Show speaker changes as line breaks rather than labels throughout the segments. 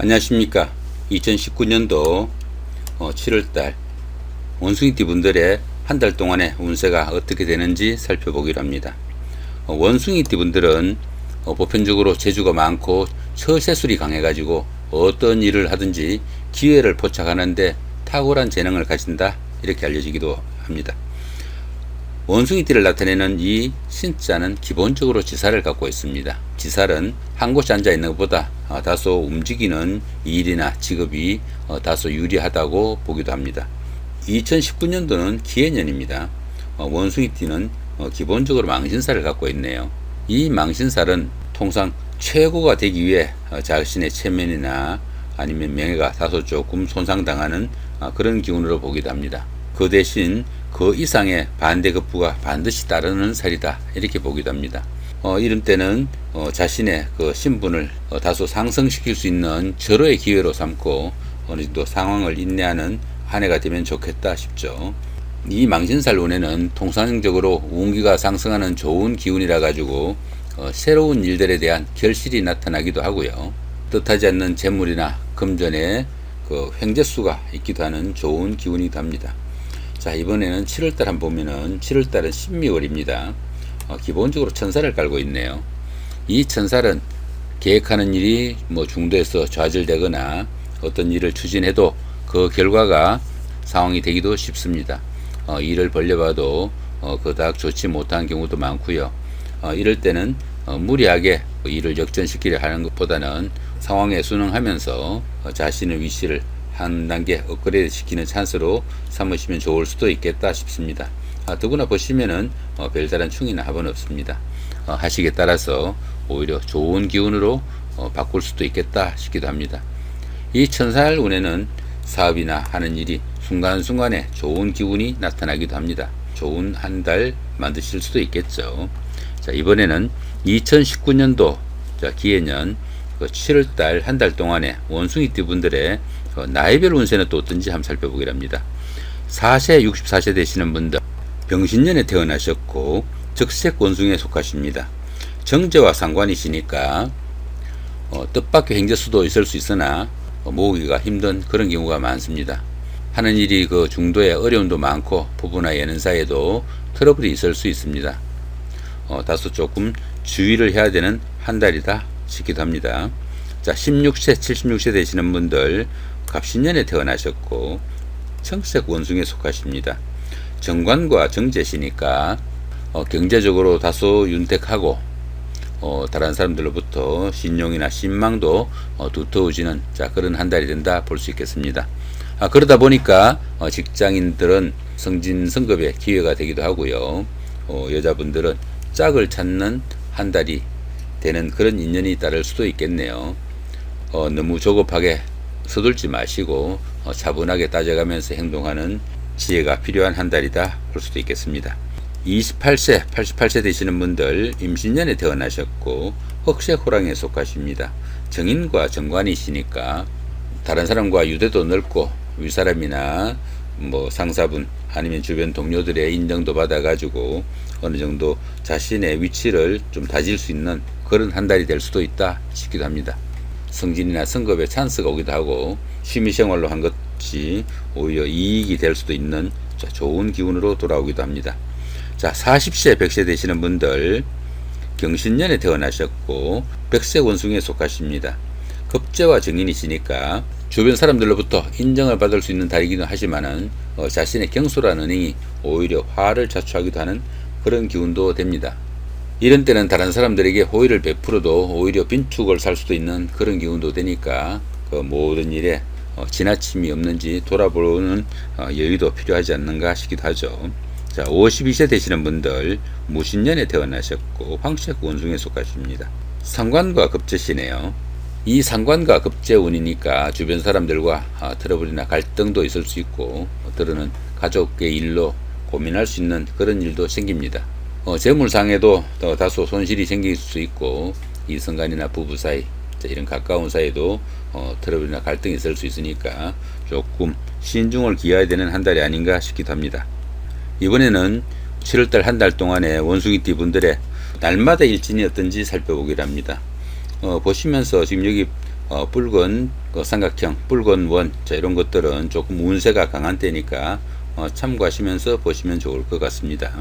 안녕하십니까. 2019년도 7월달 원숭이띠 분들의 한 달 동안의 운세가 어떻게 되는지 살펴보기로 합니다. 원숭이띠 분들은 보편적으로 재주가 많고 처세술이 강해가지고 어떤 일을 하든지 기회를 포착하는데 탁월한 재능을 가진다, 이렇게 알려지기도 합니다. 원숭이띠를 나타내는 이 신자는 기본적으로 지살을 갖고 있습니다. 지살은 한 곳에 앉아 있는 것보다 다소 움직이는 일이나 직업이 다소 유리하다고 보기도 합니다. 2019년도는 기해년입니다. 원숭이띠는 기본적으로 망신살을 갖고 있네요. 이 망신살은 통상 최고가 되기 위해 자신의 체면이나 아니면 명예가 다소 조금 손상당하는 그런 기운으로 보기도 합니다. 그 대신 그 이상의 반대급부가 반드시 따르는 살이다, 이렇게 보기도 합니다. 이런 때는 자신의 그 신분을 다소 상승시킬 수 있는 절호의 기회로 삼고 어느 정도 상황을 인내하는 한 해가 되면 좋겠다 싶죠. 이 망신살 운에는 통상적으로 운기가 상승하는 좋은 기운이라 가지고 새로운 일들에 대한 결실이 나타나기도 하고요. 뜻하지 않는 재물이나 금전에 그 횡재수가 있기도 하는 좋은 기운이기도 합니다. 자, 이번에는 7월달 한번 보면은 7월달은 신미월입니다. 기본적으로 천사를 깔고 있네요. 이 천사는 계획하는 일이 중도에서 좌절되거나 어떤 일을 추진해도 그 결과가 상황이 되기도 쉽습니다. 일을 벌려봐도 그닥 좋지 못한 경우도 많고요. 이럴 때는 무리하게 일을 역전시키려 하는 것보다는 상황에 순응하면서 자신의 위치를 한 단계 업그레이드 시키는 찬스로 삼으시면 좋을 수도 있겠다 싶습니다. 더구나 보시면은 별다른 충이나 합은 없습니다. 하시기에 따라서 오히려 좋은 기운으로 바꿀 수도 있겠다 싶기도 합니다. 이 천사일 운에는 사업이나 하는 일이 순간순간에 좋은 기운이 나타나기도 합니다. 좋은 한 달 만드실 수도 있겠죠. 자, 이번에는 2019년도 기해년 7월달 한 달 동안에 원숭이띠 분들의 나이별 운세는 또 어떤지 한번 살펴보기로 합니다. 4세, 64세 되시는 분들, 병신년에 태어나셨고 적색 원숭이에 속하십니다. 정제와 상관이시니까 뜻밖의 행재수도 있을 수 있으나 모으기가 힘든 그런 경우가 많습니다. 하는 일이 그 중도에 어려움도 많고 부부나 예는 사이에도 트러블이 있을 수 있습니다. 다소 조금 주의를 해야 되는 한 달이다 싶기도 합니다. 자, 16세, 76세 되시는 분들, 갑신년에 태어나셨고 청색 원숭이에 속하십니다. 정관과 정제시니까 경제적으로 다소 윤택하고 다른 사람들로부터 신용이나 신망도 두터워지는 그런 한 달이 된다 볼 수 있겠습니다. 그러다 보니까 직장인들은 승진승급의 기회가 되기도 하고요. 여자분들은 짝을 찾는 한 달이 되는 그런 인연이 따를 수도 있겠네요. 너무 조급하게 서둘지 마시고 차분하게 따져가면서 행동하는 지혜가 필요한 한 달이다 볼 수도 있겠습니다. 28세, 88세 되시는 분들, 임신년에 태어나셨고 흑색 호랑이에 속하십니다. 정인과 정관이시니까 다른 사람과 유대도 넓고 윗사람이나 상사분 아니면 주변 동료들의 인정도 받아가지고 어느 정도 자신의 위치를 좀 다질 수 있는 그런 한 달이 될 수도 있다 싶기도 합니다. 승진이나 승급에 찬스가 오기도 하고 취미생활로 한 것이 오히려 이익이 될 수도 있는 좋은 기운으로 돌아오기도 합니다. 자, 40세, 100세 되시는 분들, 경신년에 태어나셨고 백색 원숭이에 속하십니다. 급제와 정인이시니까 주변 사람들로부터 인정을 받을 수 있는 달이기도 하지만은 자신의 경솔한 은행이 오히려 화를 자초하기도 하는 그런 기운도 됩니다. 이런 때는 다른 사람들에게 호의를 베풀어도 오히려 빈축을 살 수도 있는 그런 기운도 되니까 그 모든 일에 지나침이 없는지 돌아보는 여유도 필요하지 않는가 싶기도 하죠. 자, 52세 되시는 분들, 무신년에 태어나셨고 황색 원숭이에 속하십니다. 상관과 급제시네요. 이 상관과 급제 운이니까 주변 사람들과 트러블이나 갈등도 있을 수 있고 때로는 가족의 일로 고민할 수 있는 그런 일도 생깁니다. 재물상에도 다소 손실이 생길 수 있고 이성간이나 부부 사이, 이런 가까운 사이에도 트러블이나 갈등이 있을 수 있으니까 조금 신중을 기해야 되는 한 달이 아닌가 싶기도 합니다. 이번에는 7월달 한 달 동안의 원숭이띠 분들의 날마다 일진이 어떤지 살펴보기로 합니다. 보시면서 지금 여기 붉은 삼각형, 붉은 원, 자, 이런 것들은 조금 운세가 강한 때니까 참고하시면서 보시면 좋을 것 같습니다.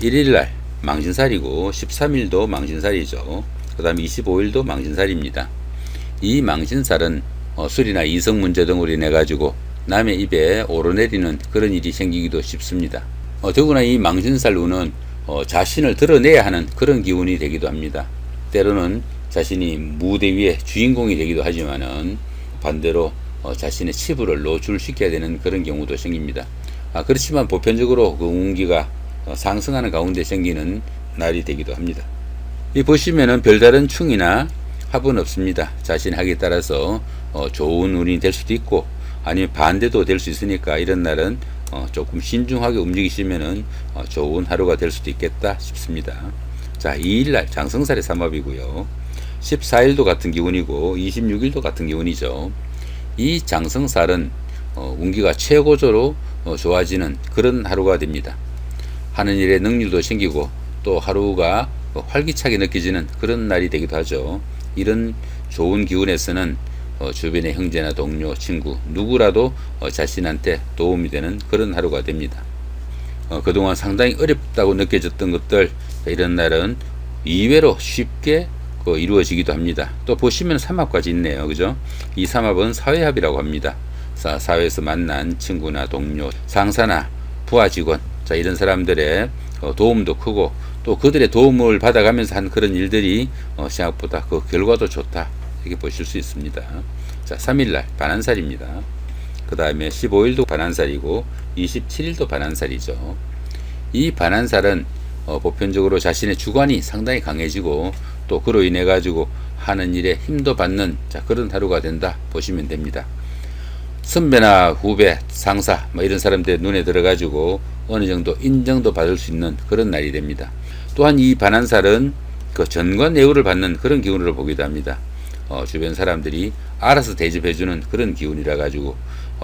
1일날 망신살이고 13일도 망신살이죠. 그 다음에 25일도 망신살입니다. 이 망신살은 술이나 이성 문제 등으로 인해 가지고 남의 입에 오르내리는 그런 일이 생기기도 쉽습니다. 더구나 이 망신살 운은 자신을 드러내야 하는 그런 기운이 되기도 합니다. 때로는 자신이 무대 위에 주인공이 되기도 하지만은 반대로 자신의 치부를 노출시켜야 되는 그런 경우도 생깁니다. 그렇지만 보편적으로 그 운기가 상승하는 가운데 생기는 날이 되기도 합니다. 이 보시면은 별다른 충이나 합은 없습니다. 자신의 학에 따라서 좋은 운이 될 수도 있고 아니면 반대도 될 수 있으니까 이런 날은 조금 신중하게 움직이시면은 좋은 하루가 될 수도 있겠다 싶습니다. 자, 2일날 장성살의 삼합이고요. 14일도 같은 기운이고 26일도 같은 기운이죠. 이 장성살은 운기가 최고조로 좋아지는 그런 하루가 됩니다. 하는 일에 능률도 생기고 또 하루가 활기차게 느껴지는 그런 날이 되기도 하죠. 이런 좋은 기운에서는 주변의 형제나 동료, 친구 누구라도 자신한테 도움이 되는 그런 하루가 됩니다. 그동안 상당히 어렵다고 느껴졌던 것들 이런 날은 이외로 쉽게 이루어지기도 합니다. 또 보시면 삼합까지 있네요. 그죠? 이 삼합은 사회합이라고 합니다. 사회에서 만난 친구나 동료, 상사나 부하 직원, 자, 이런 사람들의 도움도 크고 또 그들의 도움을 받아가면서 한 그런 일들이 생각보다 그 결과도 좋다, 이렇게 보실 수 있습니다. 자, 3일날 반한살입니다. 그 다음에 15일도 반한살이고 27일도 반한살이죠. 이 반한살은 보편적으로 자신의 주관이 상당히 강해지고 또 그로 인해 가지고 하는 일에 힘도 받는, 자, 그런 하루가 된다 보시면 됩니다. 선배나 후배, 상사 이런 사람들 눈에 들어 가지고 어느 정도 인정도 받을 수 있는 그런 날이 됩니다. 또한 이 반한살은 그 전관예우를 받는 그런 기운으로 보기도 합니다. 주변 사람들이 알아서 대접해주는 그런 기운이라 가지고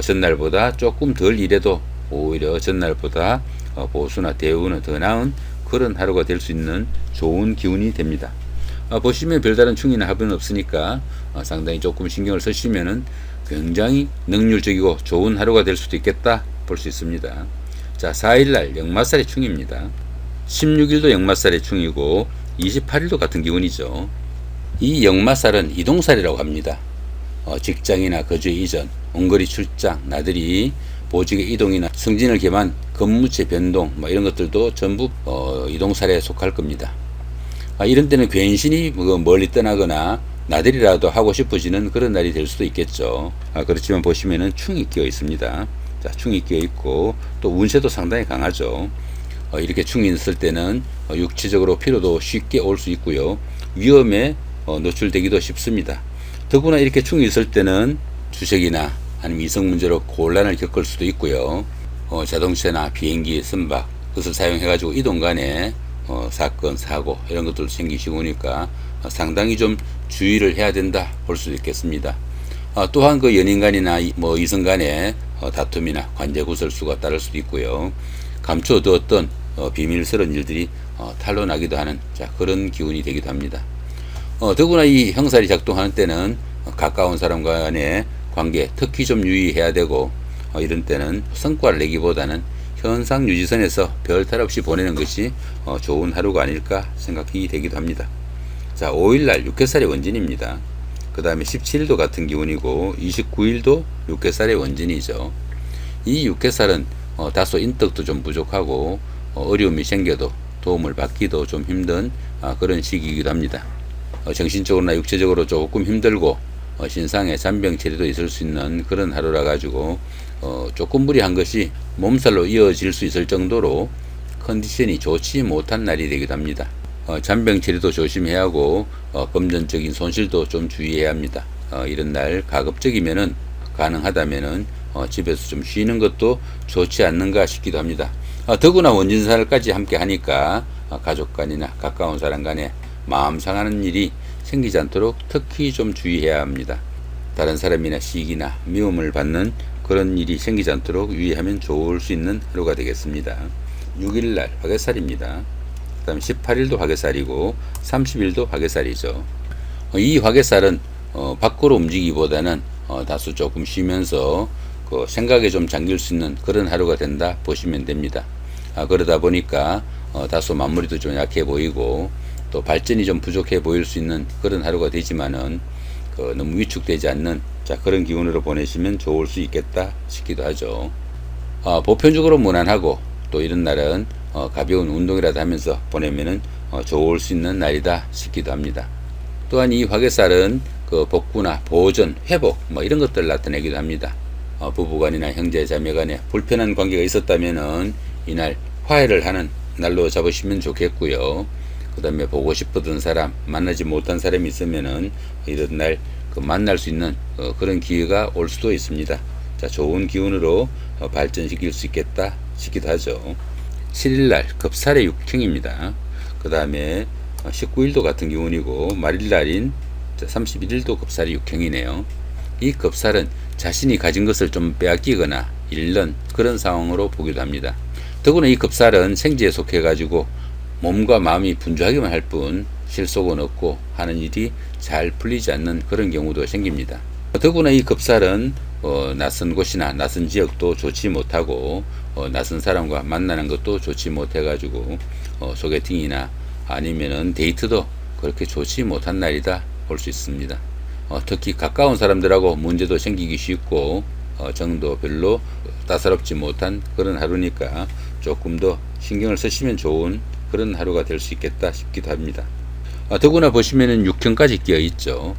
전날보다 조금 덜 일해도 오히려 전날보다 보수나 대우는 더 나은 그런 하루가 될 수 있는 좋은 기운이 됩니다. 보시면 별다른 충이나 합은 없으니까 상당히 조금 신경을 쓰시면은 굉장히 능률적이고 좋은 하루가 될 수도 있겠다 볼 수 있습니다. 자, 4일날 역마살의 충입니다. 16일도 역마살의 충이고 28일도 같은 기운이죠. 이 역마살은 이동살이라고 합니다. 직장이나 거주 이전, 원거리 출장, 나들이, 보직의 이동이나 승진을 겸한 근무체 변동 이런 것들도 전부 이동살에 속할 겁니다. 이런 때는 괜시니 멀리 떠나거나 나들이라도 하고 싶어지는 그런 날이 될 수도 있겠죠. 그렇지만 보시면은 충이 끼어 있습니다. 자, 충이 끼어 있고 또 운세도 상당히 강하죠. 이렇게 충이 있을 때는 육체적으로 피로도 쉽게 올 수 있고요. 위험에 노출되기도 쉽습니다. 더구나 이렇게 충이 있을 때는 주식이나 아니면 이성 문제로 곤란을 겪을 수도 있고요. 자동차나 비행기, 선박 그것을 사용해 가지고 이동 간에 사건, 사고 이런 것들도 생기기 쉬우니까 상당히 좀 주의를 해야 된다 볼 수도 있겠습니다. 또한 그 연인 간이나 이성 간에 다툼이나 관제 구설수가 따를 수도 있고요. 감춰두었던 비밀스러운 일들이 탄로나기도 하는, 자, 그런 기운이 되기도 합니다. 더구나 이 형살이 작동하는 때는 가까운 사람 간의 관계 특히 좀 유의해야 되고 이런 때는 성과를 내기보다는 현상 유지선에서 별탈 없이 보내는 것이 좋은 하루가 아닐까 생각이 되기도 합니다. 자, 5일날 육해살의 원진입니다. 그 다음에 17일도 같은 기운이고 29일도 육해살의 원진이죠. 이 육해살은 다소 인덕도 좀 부족하고 어려움이 생겨도 도움을 받기도 좀 힘든 그런 시기이기도 합니다. 정신적으로나 육체적으로 조금 힘들고 신상의 잔병 처리도 있을 수 있는 그런 하루라 가지고 조금 무리한 것이 몸살로 이어질 수 있을 정도로 컨디션이 좋지 못한 날이 되기도 합니다. 잔병 처리도 조심해야 하고 금전적인 손실도 좀 주의해야 합니다. 이런 날 가급적이면은 가능하다면은 집에서 좀 쉬는 것도 좋지 않는가 싶기도 합니다. 더구나 원진살까지 함께 하니까 가족 간이나 가까운 사람 간에 마음 상하는 일이 생기지 않도록 특히 좀 주의해야 합니다. 다른 사람이나 시기나 미움을 받는 그런 일이 생기지 않도록 유의하면 좋을 수 있는 하루가 되겠습니다. 6일날 화개살입니다. 그 다음에 18일도 화개살이고 30일도 화개살이죠. 이 화개살은 밖으로 움직이기보다는 다소 조금 쉬면서 그 생각에 좀 잠길 수 있는 그런 하루가 된다 보시면 됩니다. 그러다 보니까 다소 마무리도 좀 약해 보이고 또 발전이 좀 부족해 보일 수 있는 그런 하루가 되지만은 너무 위축되지 않는 그런 기운으로 보내시면 좋을 수 있겠다 싶기도 하죠. 보편적으로 무난하고 또 이런 날은 가벼운 운동이라도 하면서 보내면은 좋을 수 있는 날이다 싶기도 합니다. 또한 이 화개살은 그 복구나 보존, 회복 뭐 이런 것들을 나타내기도 합니다. 부부간이나 형제 자매간에 불편한 관계가 있었다면은 이날 화해를 하는 날로 잡으시면 좋겠고요. 그 다음에 보고 싶었던 사람, 만나지 못한 사람이 있으면은 이런 날 만날 수 있는 그런 기회가 올 수도 있습니다. 좋은 기운으로 발전시킬 수 있겠다 싶기도 하죠. 7일날 급살의 육형입니다. 그 다음에 19일도 같은 기운이고 말일날인 31일도 급살의 육형이네요. 이 급살은 자신이 가진 것을 좀 빼앗기거나 잃는 그런 상황으로 보기도 합니다. 더구나 이 급살은 생지에 속해 가지고 몸과 마음이 분주하기만 할 뿐 실속은 없고 하는 일이 잘 풀리지 않는 그런 경우도 생깁니다. 더구나 이 급살은 낯선 곳이나 낯선 지역도 좋지 못하고 낯선 사람과 만나는 것도 좋지 못해 가지고 소개팅이나 아니면은 데이트도 그렇게 좋지 못한 날이다 볼 수 있습니다. 특히 가까운 사람들하고 문제도 생기기 쉽고 정도 별로 따사롭지 못한 그런 하루니까 조금 더 신경을 쓰시면 좋은 그런 하루가 될 수 있겠다 싶기도 합니다. 더구나 보시면은 육형까지 끼어 있죠.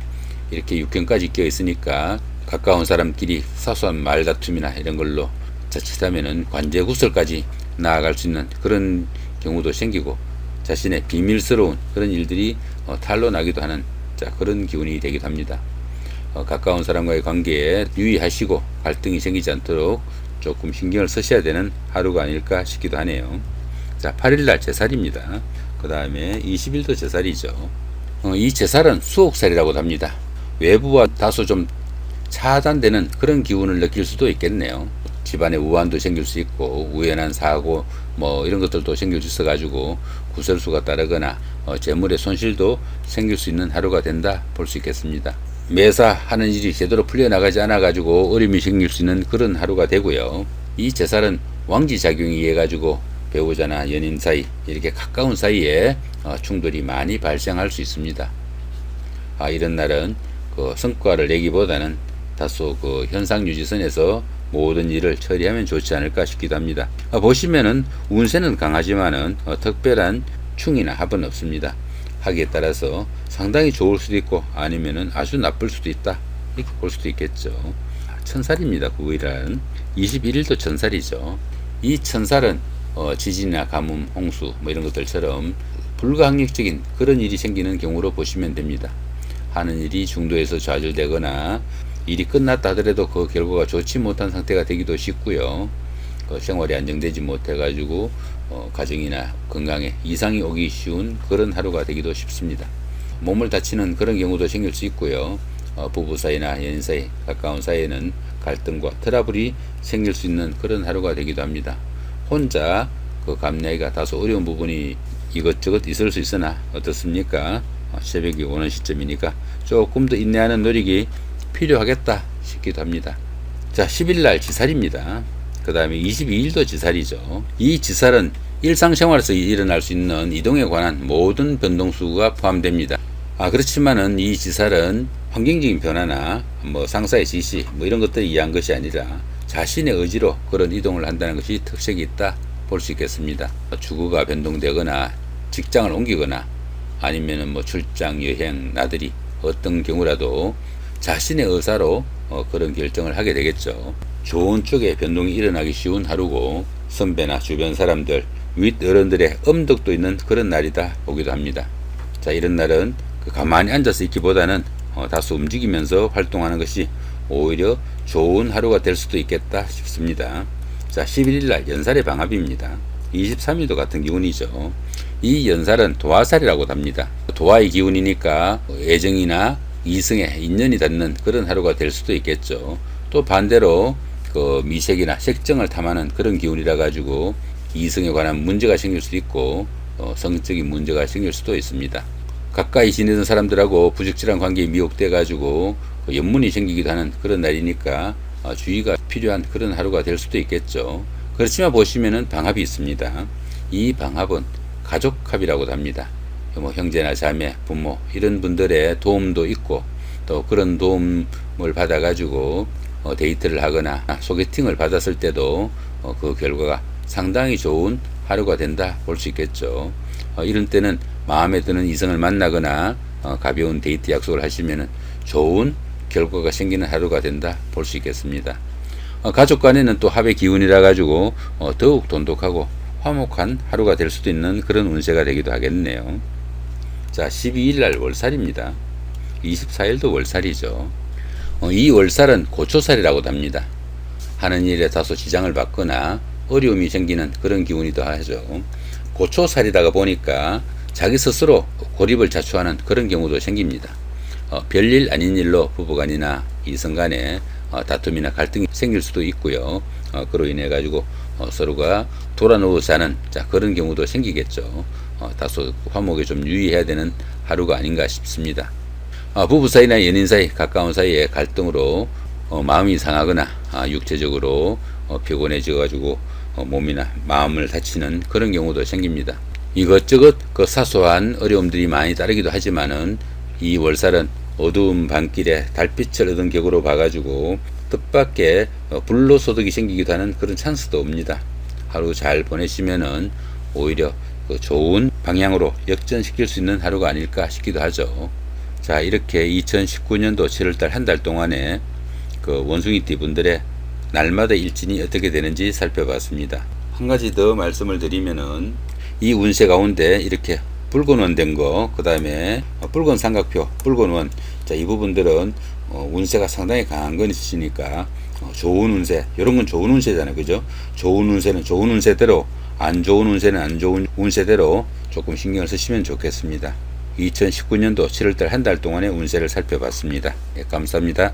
이렇게 육형까지 끼어 있으니까 가까운 사람끼리 사소한 말다툼이나 이런 걸로 자칫하면은 관제구설까지 나아갈 수 있는 그런 경우도 생기고 자신의 비밀스러운 그런 일들이 탄로 나기도 하는 그런 기운이 되기도 합니다. 가까운 사람과의 관계에 유의하시고 갈등이 생기지 않도록 조금 신경을 쓰셔야 되는 하루가 아닐까 싶기도 하네요. 8일날 제살입니다. 그 다음에 20일도 제살이죠. 이 제살은 수옥살이라고도 합니다. 외부와 다소 좀 차단되는 그런 기운을 느낄 수도 있겠네요. 집안에 우환도 생길 수 있고 우연한 사고 뭐 이런 것들도 생길 수 있어 가지고 구설수가 따르거나 재물의 손실도 생길 수 있는 하루가 된다 볼 수 있겠습니다. 매사 하는 일이 제대로 풀려나가지 않아 가지고 어려움이 생길 수 있는 그런 하루가 되고요. 이 제살은 왕지작용에 의해 가지고 배우자나 연인 사이 이렇게 가까운 사이에 충돌이 많이 발생할 수 있습니다. 이런 날은 성과를 내기보다는 다소 현상 유지선에서 모든 일을 처리하면 좋지 않을까 싶기도 합니다. 보시면은 운세는 강하지만은 특별한 충이나 합은 없습니다. 하기에 따라서 상당히 좋을 수도 있고 아니면은 아주 나쁠 수도 있다 이렇게 볼 수도 있겠죠. 천살입니다. 9일은 21일도 천살이죠. 이 천살은 지진이나 가뭄, 홍수 뭐 이런 것들처럼 불가항력적인 그런 일이 생기는 경우로 보시면 됩니다. 하는 일이 중도에서 좌절되거나 일이 끝났다 하더라도 그 결과가 좋지 못한 상태가 되기도 쉽고요. 생활이 안정되지 못해 가지고 가정이나 건강에 이상이 오기 쉬운 그런 하루가 되기도 쉽습니다. 몸을 다치는 그런 경우도 생길 수 있고요. 부부 사이나 연인 사이, 가까운 사이에는 갈등과 트러블이 생길 수 있는 그런 하루가 되기도 합니다. 혼자 감내기가 다소 어려운 부분이 이것저것 있을 수 있으나 어떻습니까? 새벽이 오는 시점이니까 조금 더 인내하는 노력이 필요하겠다 싶기도 합니다. 10일날 지살입니다. 그 다음에 22일도 지살이죠. 이 지살은 일상생활에서 일어날 수 있는 이동에 관한 모든 변동수가 포함됩니다. 그렇지만은 이 지살은 환경적인 변화나 상사의 지시 이런 것들을 이해한 것이 아니라 자신의 의지로 그런 이동을 한다는 것이 특색이 있다 볼 수 있겠습니다. 주거가 변동되거나 직장을 옮기거나 아니면은 출장, 여행, 나들이 어떤 경우라도 자신의 의사로 그런 결정을 하게 되겠죠. 좋은 쪽에 변동이 일어나기 쉬운 하루고 선배나 주변 사람들, 윗 어른들의 엄덕도 있는 그런 날이다 보기도 합니다. 이런 날은 가만히 앉아서 있기보다는 다소 움직이면서 활동하는 것이 오히려 좋은 하루가 될 수도 있겠다 싶습니다. 11일날 연살의 방합입니다. 23일도 같은 기운이죠. 이 연살은 도화살이라고도 합니다. 도화의 기운이니까 애정이나 이성에 인연이 닿는 그런 하루가 될 수도 있겠죠. 또 반대로 미색이나 색정을 탐하는 그런 기운이라 가지고 이성에 관한 문제가 생길 수도 있고 성적인 문제가 생길 수도 있습니다. 가까이 지내던 사람들하고 부적절한 관계에 미혹돼 가지고 연문이 생기기도 하는 그런 날이니까 주의가 필요한 그런 하루가 될 수도 있겠죠. 그렇지만 보시면은 방합이 있습니다. 이 방합은 가족합이라고도 합니다. 뭐 형제나 자매, 부모 이런 분들의 도움도 있고 또 그런 도움을 받아 가지고 데이트를 하거나 소개팅을 받았을 때도 그 결과가 상당히 좋은 하루가 된다 볼 수 있겠죠. 이런 때는 마음에 드는 이성을 만나거나 가벼운 데이트 약속을 하시면은 좋은 결과가 생기는 하루가 된다 볼 수 있겠습니다. 가족 간에는 또 합의 기운이라 가지고 더욱 돈독하고 화목한 하루가 될 수도 있는 그런 운세가 되기도 하겠네요. 자, 12일 날 월살입니다. 24일도 월살이죠. 이 월살은 고초살이라고도 합니다. 하는 일에 다소 지장을 받거나 어려움이 생기는 그런 기운이기도 하죠. 고초살이다가 보니까 자기 스스로 고립을 자초하는 그런 경우도 생깁니다. 별일 아닌 일로 부부간이나 이성간에 다툼이나 갈등이 생길 수도 있고요. 그로 인해 가지고 서로가 돌아누워 자는 그런 경우도 생기겠죠. 다소 화목에 좀 유의해야 되는 하루가 아닌가 싶습니다. 부부 사이나 연인 사이, 가까운 사이의 갈등으로 마음이 상하거나 육체적으로 피곤해져 가지고 몸이나 마음을 다치는 그런 경우도 생깁니다. 이것저것 그 사소한 어려움들이 많이 따르기도 하지만은 이 월살은 어두운 밤길에 달빛을 얻은 격으로 봐가지고 뜻밖의 불로소득이 생기기도 하는 그런 찬스도 옵니다. 하루 잘 보내시면은 오히려 그 좋은 방향으로 역전시킬 수 있는 하루가 아닐까 싶기도 하죠. 자, 이렇게 2019년도 7월달 한 달 동안에 그 원숭이띠 분들의 날마다 일진이 어떻게 되는지 살펴봤습니다. 한 가지 더 말씀을 드리면은 이 운세 가운데 이렇게 붉은 원 된 거, 그 다음에 붉은 삼각표, 붉은 원, 자, 이 부분들은 운세가 상당히 강한 건 있으시니까 좋은 운세, 이런 건 좋은 운세잖아요, 그죠? 좋은 운세는 좋은 운세대로, 안 좋은 운세는 안 좋은 운세대로 조금 신경을 쓰시면 좋겠습니다. 2019년도 7월달 한 달 동안의 운세를 살펴봤습니다. 예, 감사합니다.